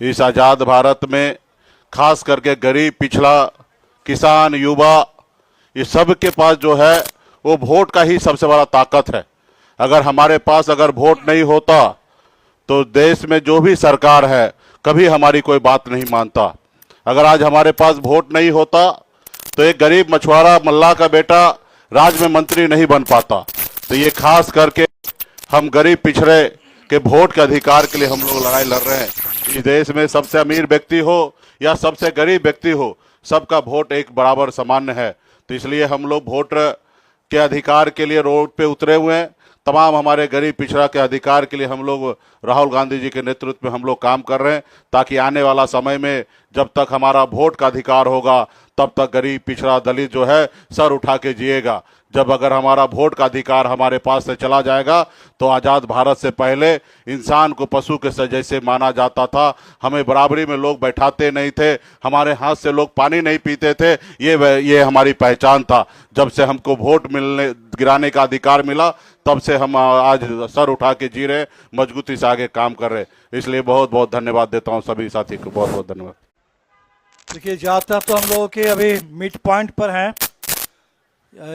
इस आज़ाद भारत में खास करके गरीब, पिछड़ा, किसान, युवा, ये सब के पास जो है वो वोट का ही सबसे बड़ा ताकत है। अगर हमारे पास अगर वोट नहीं होता तो देश में जो भी सरकार है कभी हमारी कोई बात नहीं मानता। अगर आज हमारे पास वोट नहीं होता तो एक गरीब मछुआरा मल्लाह का बेटा राज्य में मंत्री नहीं बन पाता। तो ये खास करके हम गरीब पिछड़े के वोट के अधिकार के लिए हम लोग लड़ाई लड़ रहे हैं। इस देश में सबसे अमीर व्यक्ति हो या सबसे गरीब व्यक्ति हो, सबका वोट एक बराबर सामान्य है। तो इसलिए हम लोग वोट के अधिकार के लिए रोड पे उतरे हुए हैं। तमाम हमारे गरीब पिछड़ा के अधिकार के लिए हम लोग राहुल गांधी जी के नेतृत्व में हम लोग काम कर रहे हैं, ताकि आने वाला समय में जब तक हमारा वोट का अधिकार होगा तब तक गरीब, पिछड़ा, दलित जो है सर उठा के जिएगा। जब अगर हमारा वोट का अधिकार हमारे पास से चला जाएगा तो आज़ाद भारत से पहले इंसान को पशु के जैसे माना जाता था। हमें बराबरी में लोग बैठाते नहीं थे, हमारे हाथ से लोग पानी नहीं पीते थे। ये हमारी पहचान था। जब से हमको वोट गिराने का अधिकार मिला तब से हम आज सर उठा के जी रहे, मजबूती से आगे काम कर रहे। इसलिए बहुत बहुत धन्यवाद देता हूँ सभी साथी को, बहुत बहुत धन्यवाद। देखिए, यात्रा तो हम लोगों के अभी मिड पॉइंट पर हैं,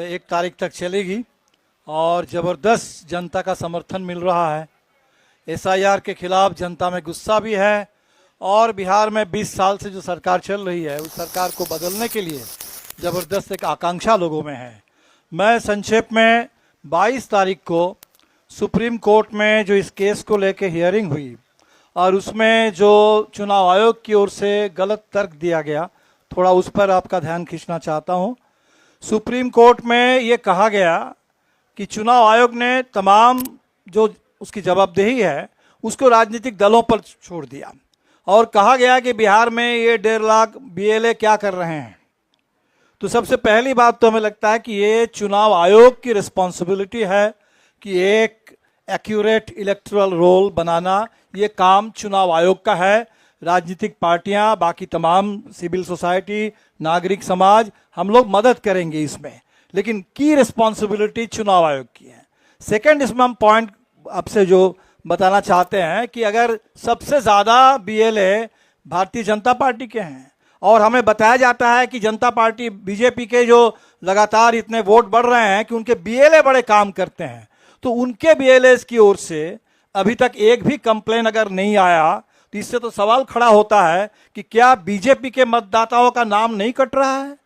1 तारीख तक चलेगी और ज़बरदस्त जनता का समर्थन मिल रहा है। SIR के खिलाफ जनता में गुस्सा भी है और बिहार में 20 साल से जो सरकार चल रही है उस सरकार को बदलने के लिए ज़बरदस्त एक आकांक्षा लोगों में है। मैं संक्षेप में 22 तारीख को सुप्रीम कोर्ट में जो इस केस को लेके हियरिंग हुई और उसमें जो चुनाव आयोग की ओर से गलत तर्क दिया गया, थोड़ा उस पर आपका ध्यान खींचना चाहता हूं। सुप्रीम कोर्ट में ये कहा गया कि चुनाव आयोग ने तमाम जो उसकी जवाबदेही है उसको राजनीतिक दलों पर छोड़ दिया और कहा गया कि बिहार में ये 1.5 लाख BLA क्या कर रहे हैं। तो सबसे पहली बात तो हमें लगता है कि ये चुनाव आयोग की रिस्पॉन्सिबिलिटी है कि एक एक्यूरेट इलेक्टोरल रोल बनाना, ये काम चुनाव आयोग का है। राजनीतिक पार्टियां, बाकी तमाम सिविल सोसाइटी, नागरिक समाज, हम लोग मदद करेंगे इसमें, लेकिन की रिस्पॉन्सिबिलिटी चुनाव आयोग की है। सेकंड, इसमें हम पॉइंट आपसे जो बताना चाहते हैं कि अगर सबसे ज़्यादा BLA भारतीय जनता पार्टी के हैं और हमें बताया जाता है कि जनता पार्टी BJP के जो लगातार इतने वोट बढ़ रहे हैं कि उनके BLA बड़े काम करते हैं, तो उनके BLAs की ओर से अभी तक एक भी कंप्लेन अगर नहीं आया तो इससे तो सवाल खड़ा होता है कि क्या BJP के मतदाताओं का नाम नहीं कट रहा है?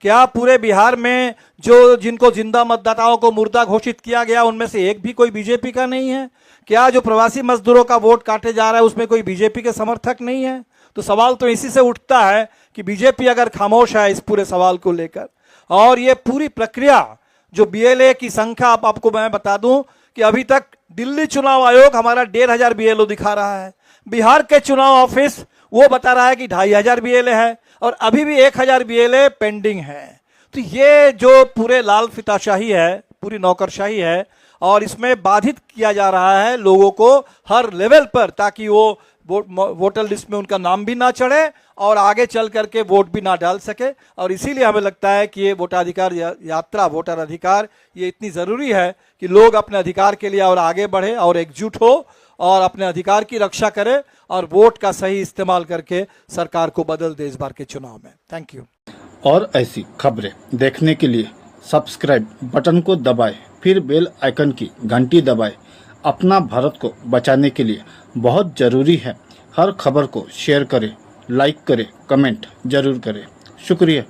क्या पूरे बिहार में जो जिनको जिंदा मतदाताओं को मुर्दा घोषित किया गया उनमें से एक भी कोई BJP का नहीं है? क्या जो प्रवासी मजदूरों का वोट काटे जा रहा है उसमें कोई BJP के समर्थक नहीं है? तो सवाल तो इसी से उठता है कि BJP अगर खामोश है इस पूरे सवाल को लेकर, और ये पूरी प्रक्रिया जो BLA की संख्या आपको मैं बता दूं कि अभी तक दिल्ली चुनाव आयोग हमारा 1,500 BLO दिखा रहा है, बिहार के चुनाव ऑफिस वो बता रहा है कि 2,500 BLA है और अभी भी 1,000 BLA पेंडिंग है। तो ये जो पूरे लाल फिताशाही है, पूरी नौकरशाही है और इसमें बाधित किया जा रहा है लोगों को हर लेवल पर, ताकि वो वोटर लिस्ट में उनका नाम भी ना चढ़े और आगे चल करके वोट भी ना डाल सके। और इसीलिए हमें लगता है कि ये वोटाधिकार यात्रा, वोटर अधिकार, ये इतनी ज़रूरी है कि लोग अपने अधिकार के लिए और आगे बढ़े और एकजुट हो और अपने अधिकार की रक्षा करे और वोट का सही इस्तेमाल करके सरकार को बदल दे इस बार के चुनाव में। Thank you. और ऐसी खबरें देखने के लिए सब्सक्राइब बटन को दबाएं, फिर बेल आइकन की घंटी दबाएं। अपना भारत को बचाने के लिए बहुत ज़रूरी है। हर खबर को शेयर करें, लाइक करें, कमेंट जरूर करें। शुक्रिया।